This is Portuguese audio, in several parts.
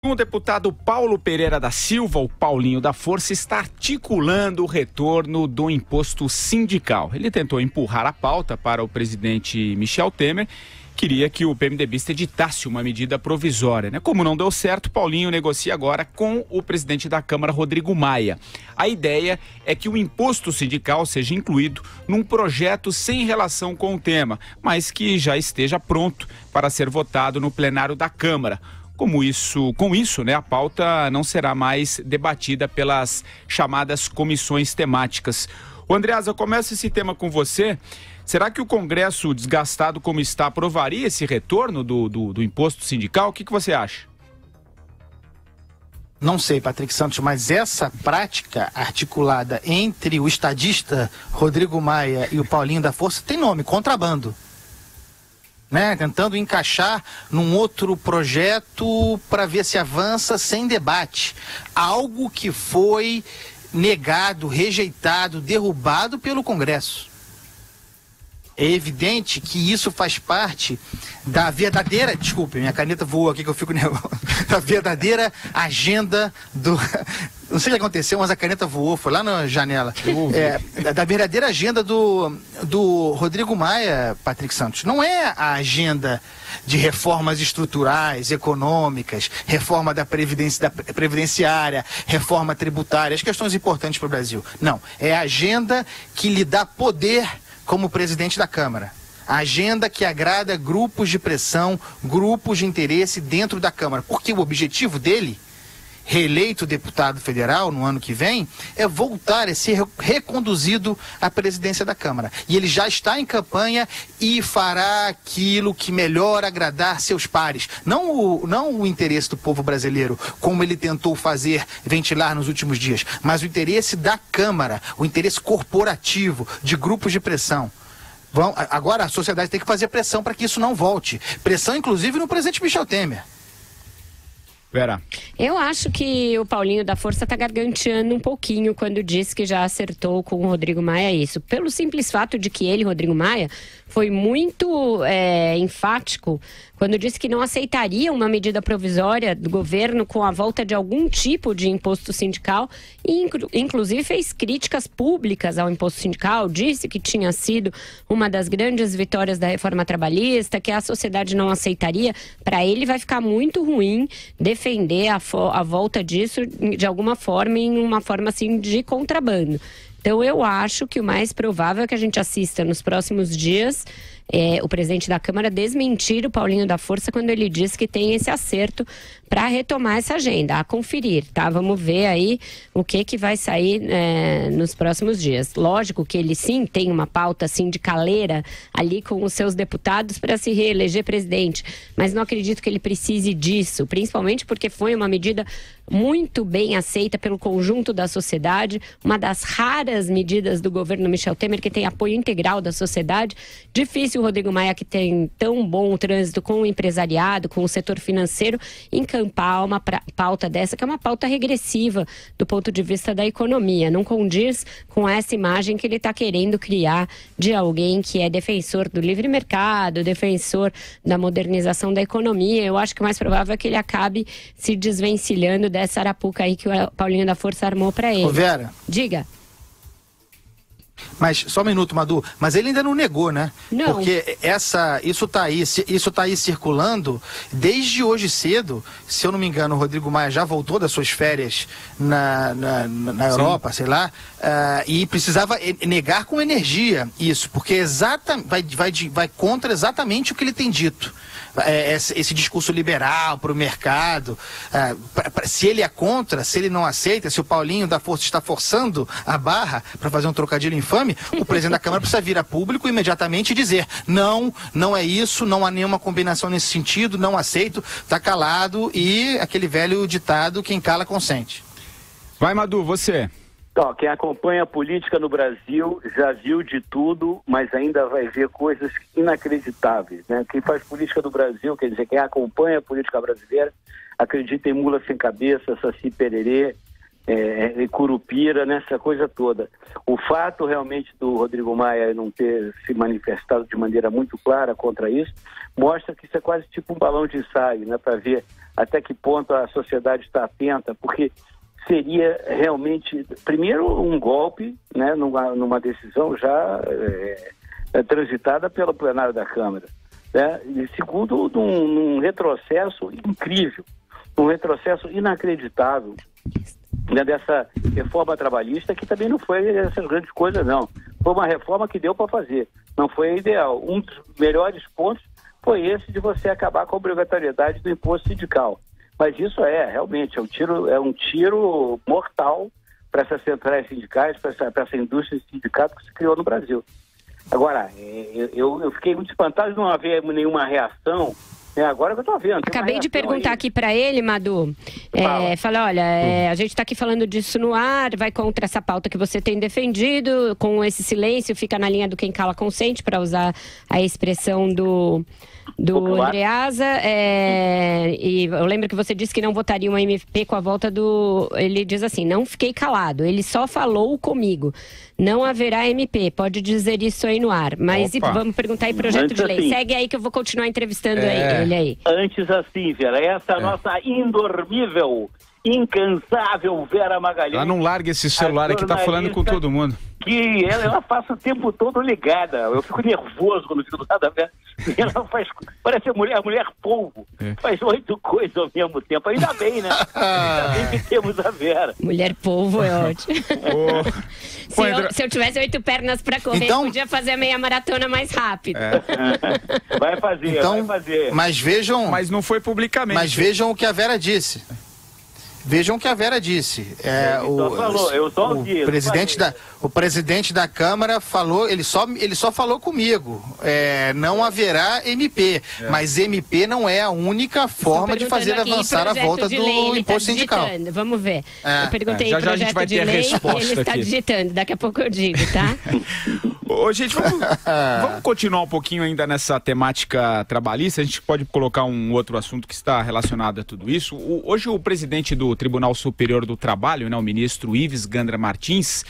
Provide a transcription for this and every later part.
O deputado Paulo Pereira da Silva, o Paulinho da Força, está articulando o retorno do imposto sindical. Ele tentou empurrar a pauta para o presidente Michel Temer, queria que o PMDBista editasse uma medida provisória, né? Como não deu certo, Paulinho negocia agora com o presidente da Câmara, Rodrigo Maia. A ideia é que o imposto sindical seja incluído num projeto sem relação com o tema, mas que já esteja pronto para ser votado no plenário da Câmara. Com isso, né, a pauta não será mais debatida pelas chamadas comissões temáticas. O Andreasa, eu começo esse tema com você. Será que o Congresso, desgastado como está, aprovaria esse retorno do imposto sindical? O que você acha? Não sei, Patrick Santos, mas essa prática articulada entre o estadista Rodrigo Maia e o Paulinho da Força tem nome, contrabando. Né, tentando encaixar num outro projeto para ver se avança sem debate. Algo que foi negado, rejeitado, derrubado pelo Congresso. É evidente que isso faz parte da verdadeira... Desculpe, minha caneta voou aqui que eu fico nervoso. Da verdadeira agenda do... Não sei o que aconteceu, mas a caneta voou, foi lá na janela. Da verdadeira agenda do Rodrigo Maia, Patrick Santos. Não é a agenda de reformas estruturais, econômicas, reforma da previdenciária, reforma tributária, as questões importantes para o Brasil. Não, é a agenda que lhe dá poder como presidente da Câmara. A agenda que agrada grupos de pressão, grupos de interesse dentro da Câmara. Porque o objetivo dele, reeleito deputado federal no ano que vem, é voltar a ser reconduzido à presidência da Câmara. E ele já está em campanha e fará aquilo que melhor agradar seus pares. Não o interesse do povo brasileiro, como ele tentou ventilar nos últimos dias, mas o interesse da Câmara, o interesse corporativo de grupos de pressão. Agora a sociedade tem que fazer pressão para que isso não volte. Pressão, inclusive, no presidente Michel Temer. Vera. Eu acho que o Paulinho da Força está garganteando um pouquinho quando disse que já acertou com o Rodrigo Maia isso. Pelo simples fato de que ele, Rodrigo Maia, foi muito enfático quando disse que não aceitaria uma medida provisória do governo com a volta de algum tipo de imposto sindical e inclusive fez críticas públicas ao imposto sindical, disse que tinha sido uma das grandes vitórias da reforma trabalhista, que a sociedade não aceitaria. Para ele vai ficar muito ruim defender a volta disso de alguma forma, em uma forma assim de contrabando. Então eu acho que o mais provável é que a gente assista nos próximos dias o presidente da Câmara desmentir o Paulinho da Força quando ele diz que tem esse acerto para retomar essa agenda, a conferir, tá? Vamos ver aí o que vai sair nos próximos dias. Lógico que ele sim tem uma pauta sindicaleira ali com os seus deputados para se reeleger presidente, mas não acredito que ele precise disso, principalmente porque foi uma medida muito bem aceita pelo conjunto da sociedade, uma das raras medidas do governo Michel Temer que tem apoio integral da sociedade. Difícil o Rodrigo Maia, que tem tão bom trânsito com o empresariado, com o setor financeiro, encampar uma pauta dessa, que é uma pauta regressiva do ponto de vista da economia. Não condiz com essa imagem que ele está querendo criar de alguém que é defensor do livre mercado, defensor da modernização da economia. Eu acho que o mais provável é que ele acabe se desvencilhando dessa arapuca aí que o Paulinho da Força armou para ele. Ô Vera. Diga. Mas, só um minuto, Madu, mas ele ainda não negou, né? Não. Porque isso tá aí circulando desde hoje cedo. Se eu não me engano, o Rodrigo Maia já voltou das suas férias na Europa, sei lá, e precisava negar com energia isso, porque vai contra exatamente o que ele tem dito. Esse discurso liberal para o mercado, se ele é contra, se ele não aceita, se o Paulinho da Força está forçando a barra para fazer um trocadilho infame, o presidente da Câmara precisa vir a público imediatamente e dizer: não é isso, não há nenhuma combinação nesse sentido, não aceito, está calado, e aquele velho ditado: quem cala consente. Vai, Madu, você. Então, quem acompanha a política no Brasil já viu de tudo, mas ainda vai ver coisas inacreditáveis, né? Quem faz política no Brasil, quer dizer, quem acompanha a política brasileira, acredita em mula sem cabeça, saci pererê, Curupira, nessa coisa toda. O fato realmente do Rodrigo Maia não ter se manifestado de maneira muito clara contra isso, mostra que isso é quase tipo um balão de ensaio, né, para ver até que ponto a sociedade está atenta, porque seria realmente, primeiro, um golpe, né, numa decisão já transitada pelo plenário da Câmara, né? E segundo, num retrocesso incrível, um retrocesso inacreditável, né, dessa reforma trabalhista, que também não foi essas grandes coisas, não. Foi uma reforma que deu para fazer, não foi ideal. Um dos melhores pontos foi esse de você acabar com a obrigatoriedade do imposto sindical. Mas isso realmente, é um tiro mortal para essas centrais sindicais, para essa indústria de sindicato que se criou no Brasil. Agora, eu fiquei muito espantado de não haver nenhuma reação. Agora que eu tô vendo. Acabei de perguntar aqui para ele, Madu. Falei, olha, a gente está aqui falando disso no ar, vai contra essa pauta que você tem defendido, com esse silêncio, fica na linha do quem cala consente, para usar a expressão do Andreasa. E eu lembro que você disse que não votaria uma MP com a volta do... Ele diz assim, não fiquei calado, ele só falou comigo. Não haverá MP, pode dizer isso aí no ar. Mas vamos perguntar aí projeto de lei. Assim, segue aí que eu vou continuar entrevistando ele aí. Antes assim, Vera, essa nossa indormível, incansável Vera Magalhães. Ela não larga esse celular aqui, tá falando com todo mundo. Que ela passa o tempo todo ligada. Eu fico nervoso quando fico do lado da Vera. Ela parece a mulher polvo. Faz 8 coisas ao mesmo tempo. Ainda bem, né? Ainda bem que temos a Vera. Mulher polvo é ótimo. Se eu tivesse 8 pernas pra correr, então, podia fazer a meia maratona mais rápido. Vai fazer. Mas vejam... Mas não foi publicamente. Mas vejam o que a Vera disse. Vejam o que a Vera disse. O presidente da Câmara falou, ele só falou comigo. Não haverá MP, mas MP não é a única forma de fazer avançar a volta do imposto sindical. Vamos ver. Eu perguntei já a gente vai ter a resposta. Ele está digitando, daqui a pouco eu digo, tá? Ô, gente, vamos continuar um pouquinho ainda nessa temática trabalhista. A gente pode colocar um outro assunto que está relacionado a tudo isso. Hoje o presidente do Tribunal Superior do Trabalho, né, o ministro Ives Gandra Martins,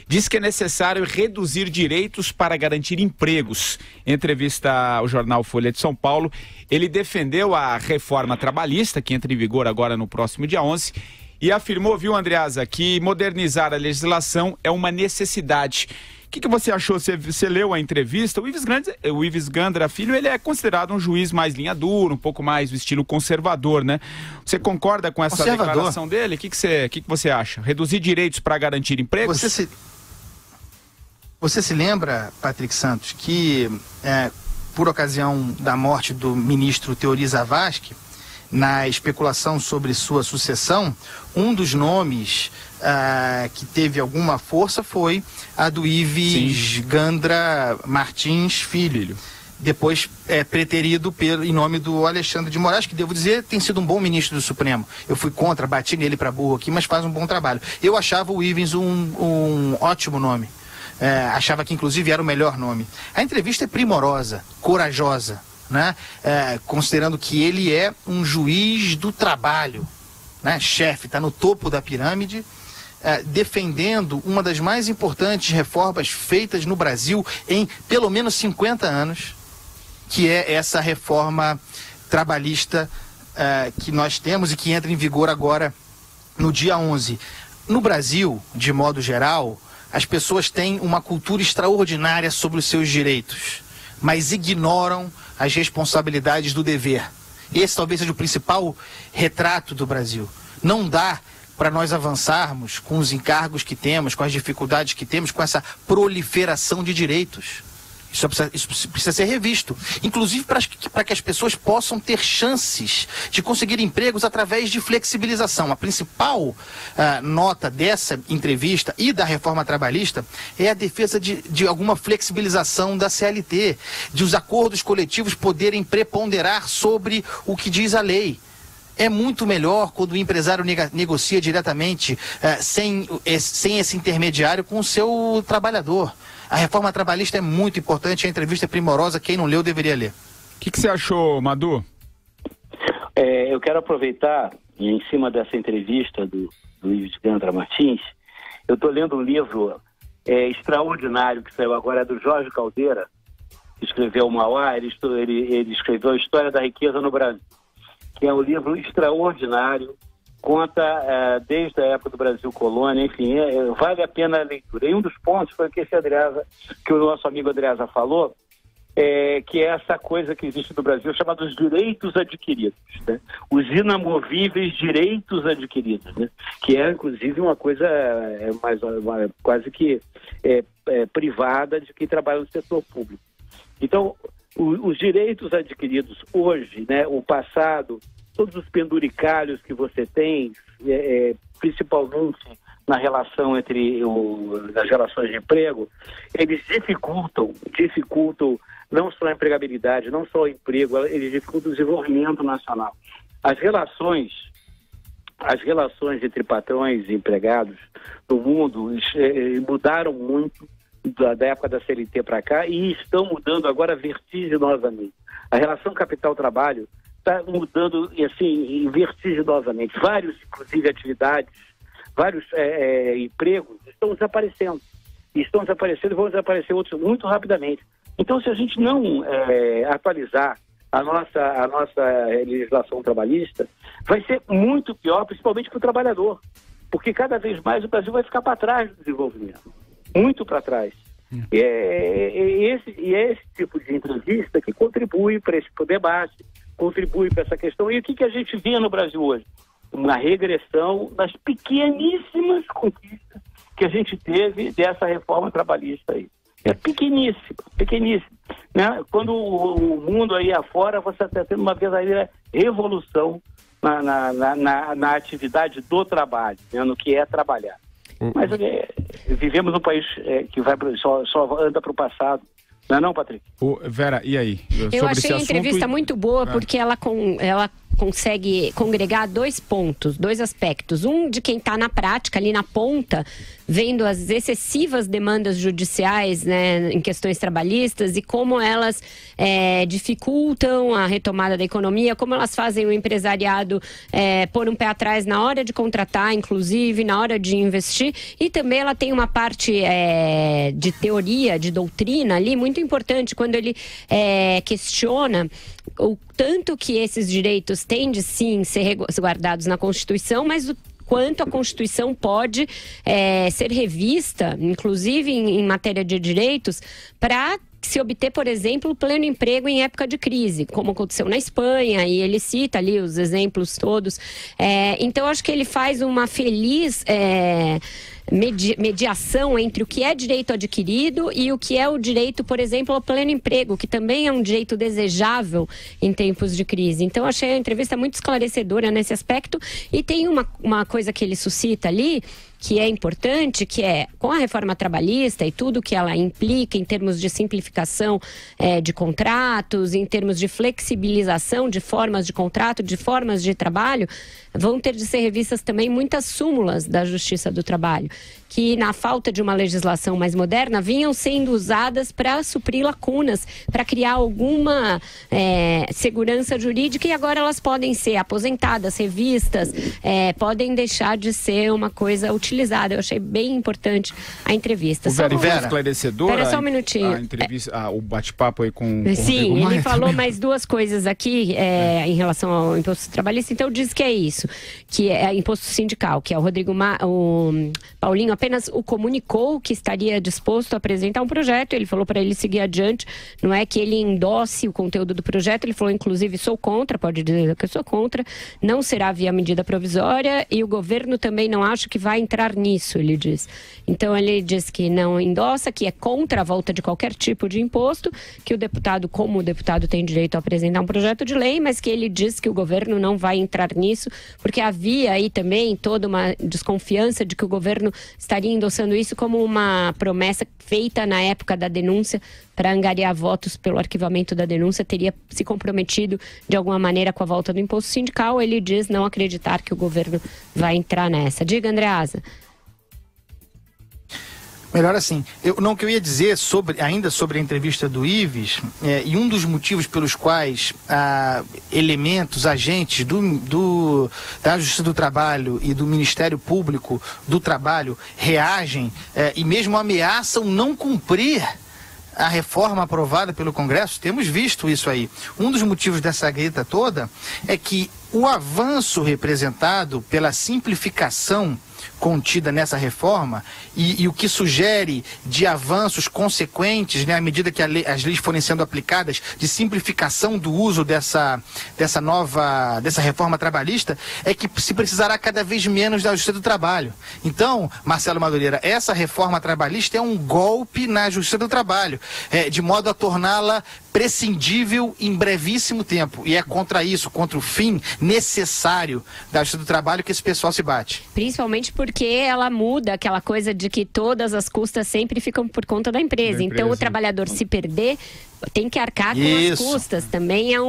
diz que é necessário reduzir direitos para garantir empregos. Em entrevista ao jornal Folha de São Paulo, ele defendeu a reforma trabalhista, que entra em vigor agora no próximo dia 11, e afirmou, viu, Andreasa, que modernizar a legislação é uma necessidade. O que você achou? Você leu a entrevista? O Ives Gandra Filho, ele é considerado um juiz mais linha dura, um pouco mais do estilo conservador, né? Você concorda com essa declaração dele? O que você acha? Reduzir direitos para garantir empregos? Você se lembra, Patrick Santos, que por ocasião da morte do ministro Teori Zavascki, na especulação sobre sua sucessão, um dos nomes que teve alguma força foi a do Ives Gandra Martins Filho. Depois preterido em nome do Alexandre de Moraes, que, devo dizer, tem sido um bom ministro do Supremo. Eu fui contra, bati nele para burro aqui, mas faz um bom trabalho. Eu achava o Ives um ótimo nome. Achava que, inclusive, era o melhor nome. A entrevista é primorosa, corajosa, né? Considerando que ele é um juiz do trabalho, né? Chefe, está no topo da pirâmide, defendendo uma das mais importantes reformas feitas no Brasil em pelo menos 50 anos, que é essa reforma trabalhista que nós temos e que entra em vigor agora no dia 11. No Brasil, de modo geral, as pessoas têm uma cultura extraordinária sobre os seus direitos, mas ignoram as responsabilidades do dever. Esse talvez seja o principal retrato do Brasil. Não dá para nós avançarmos com os encargos que temos, com as dificuldades que temos, com essa proliferação de direitos. Isso precisa ser revisto, inclusive para que as pessoas possam ter chances de conseguir empregos através de flexibilização. A principal nota dessa entrevista e da reforma trabalhista é a defesa de alguma flexibilização da CLT, de os acordos coletivos poderem preponderar sobre o que diz a lei. É muito melhor quando o empresário negocia diretamente, sem esse intermediário, com o seu trabalhador. A reforma trabalhista é muito importante, a entrevista é primorosa, quem não leu deveria ler. O que você achou, Madu? Eu quero aproveitar, em cima dessa entrevista do Ives Gandra Martins, eu estou lendo um livro extraordinário que saiu agora, do Jorge Caldeira, que escreveu o Mauá, ele escreveu a História da Riqueza no Brasil, que é um livro extraordinário, conta desde a época do Brasil Colônia, enfim, vale a pena a leitura. E um dos pontos foi que o nosso amigo Andreasa falou, que é essa coisa que existe no Brasil chamada os direitos adquiridos, né? Os inamovíveis direitos adquiridos, né? Que é inclusive uma coisa quase que privada de quem trabalha no setor público. Então, os direitos adquiridos hoje, né? O passado, todos os penduricalhos que você tem, principalmente na relação nas relações de emprego, eles dificultam não só a empregabilidade, não só o emprego, eles dificultam o desenvolvimento nacional. As relações entre patrões e empregados no mundo mudaram muito da época da CLT para cá e estão mudando agora vertiginosamente. A relação capital-trabalho está mudando assim, vertiginosamente. Inclusive, atividades, vários empregos estão desaparecendo. E vão desaparecer outros muito rapidamente. Então, se a gente não atualizar a nossa legislação trabalhista, vai ser muito pior, principalmente para o trabalhador. Porque cada vez mais o Brasil vai ficar para trás do desenvolvimento. Muito para trás. E é esse tipo de entrevista que contribui para esse debate, contribui para essa questão. E o que a gente vê no Brasil hoje? Uma regressão das pequeníssimas conquistas que a gente teve dessa reforma trabalhista aí. É pequeníssimo, né? Quando o mundo aí afora, você está tendo uma verdadeira revolução na atividade do trabalho, né? No que é trabalhar. Mas vivemos num país que só anda para o passado. Não é não, Patrick? Vera, e aí? Eu achei a entrevista muito boa porque ela consegue congregar dois aspectos. Um de quem está na prática, ali na ponta, vendo as excessivas demandas judiciais, né, em questões trabalhistas e como elas dificultam a retomada da economia, como elas fazem o empresariado pôr um pé atrás na hora de contratar, inclusive, na hora de investir. E também ela tem uma parte de teoria, de doutrina ali, muito importante, quando ele questiona o tanto que esses direitos têm de sim ser resguardados na Constituição, mas o quanto a Constituição pode ser revista, inclusive em matéria de direitos, para se obter, por exemplo, pleno emprego em época de crise, como aconteceu na Espanha, e ele cita ali os exemplos todos. Então, acho que ele faz uma feliz mediação entre o que é direito adquirido e o que é o direito, por exemplo, ao pleno emprego, que também é um direito desejável em tempos de crise. Então, achei a entrevista muito esclarecedora nesse aspecto. E tem uma coisa que ele suscita ali, que é importante, que é, com a reforma trabalhista e tudo que ela implica em termos de simplificação de contratos, em termos de flexibilização de formas de contrato, de formas de trabalho, vão ter de ser revistas também muitas súmulas da Justiça do Trabalho, que na falta de uma legislação mais moderna vinham sendo usadas para suprir lacunas, para criar alguma segurança jurídica, e agora elas podem ser aposentadas, revistas, podem deixar de ser uma coisa utilizada. Eu achei bem importante a entrevista. Vera, esclarecedora. Espera só um minutinho. A entrevista, o bate-papo aí com Sim, Rodrigo Maia ele falou também. mais duas coisas aqui em relação ao imposto trabalhista. Então diz que é isso, que é imposto sindical, que é o o Paulinho apenas o comunicou que estaria disposto a apresentar um projeto. Ele falou para ele seguir adiante, não é que ele endosse o conteúdo do projeto. Ele falou, inclusive, sou contra, pode dizer que eu sou contra, não será via medida provisória, e o governo também não acha que vai entrar nisso, ele diz. Então ele diz que não endossa, que é contra a volta de qualquer tipo de imposto, que o deputado, como o deputado, tem direito a apresentar um projeto de lei, mas que ele diz que o governo não vai entrar nisso, porque havia aí também toda uma desconfiança de que o governo estaria endossando isso como uma promessa feita na época da denúncia para angariar votos pelo arquivamento da denúncia, teria se comprometido de alguma maneira com a volta do imposto sindical. Ele diz não acreditar que o governo vai entrar nessa. Diga, Andreasa. Melhor assim, o que eu ia dizer ainda sobre a entrevista do Ives, e um dos motivos pelos quais elementos, agentes da Justiça do Trabalho e do Ministério Público do Trabalho reagem e mesmo ameaçam não cumprir a reforma aprovada pelo Congresso, temos visto isso aí. Um dos motivos dessa grita toda é que o avanço representado pela simplificação contida nessa reforma e o que sugere de avanços consequentes, né, à medida que as leis forem sendo aplicadas, de simplificação do uso dessa reforma trabalhista, é que se precisará cada vez menos da Justiça do Trabalho. Então, Marcelo Madureira, essa reforma trabalhista é um golpe na Justiça do Trabalho, de modo a torná-la prescindível em brevíssimo tempo. E é contra isso, contra o fim necessário da Justiça do Trabalho que esse pessoal se bate. Principalmente porque ela muda aquela coisa de que todas as custas sempre ficam por conta da empresa. Então, o trabalhador se perder tem que arcar com as custas. Também é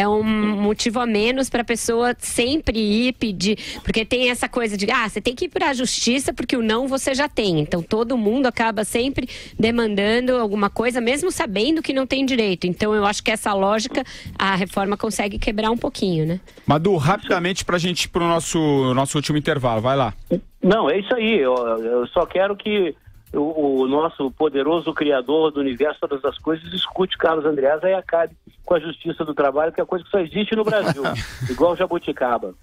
um motivo a menos para a pessoa sempre ir pedir. Porque tem essa coisa de, você tem que ir para a justiça porque o não você já tem. Então, todo mundo acaba sempre demandando alguma coisa, mesmo sabendo que não tem direito. Então, eu acho que essa lógica, a reforma consegue quebrar um pouquinho, né? Madu, rapidamente para a gente ir para o nosso último intervalo. Vai lá. Não, é isso aí. Eu só quero que o nosso poderoso criador do universo, todas as coisas, escute Carlos Andreasa e acabe com a Justiça do Trabalho, que é a coisa que só existe no Brasil, igual Jabuticaba.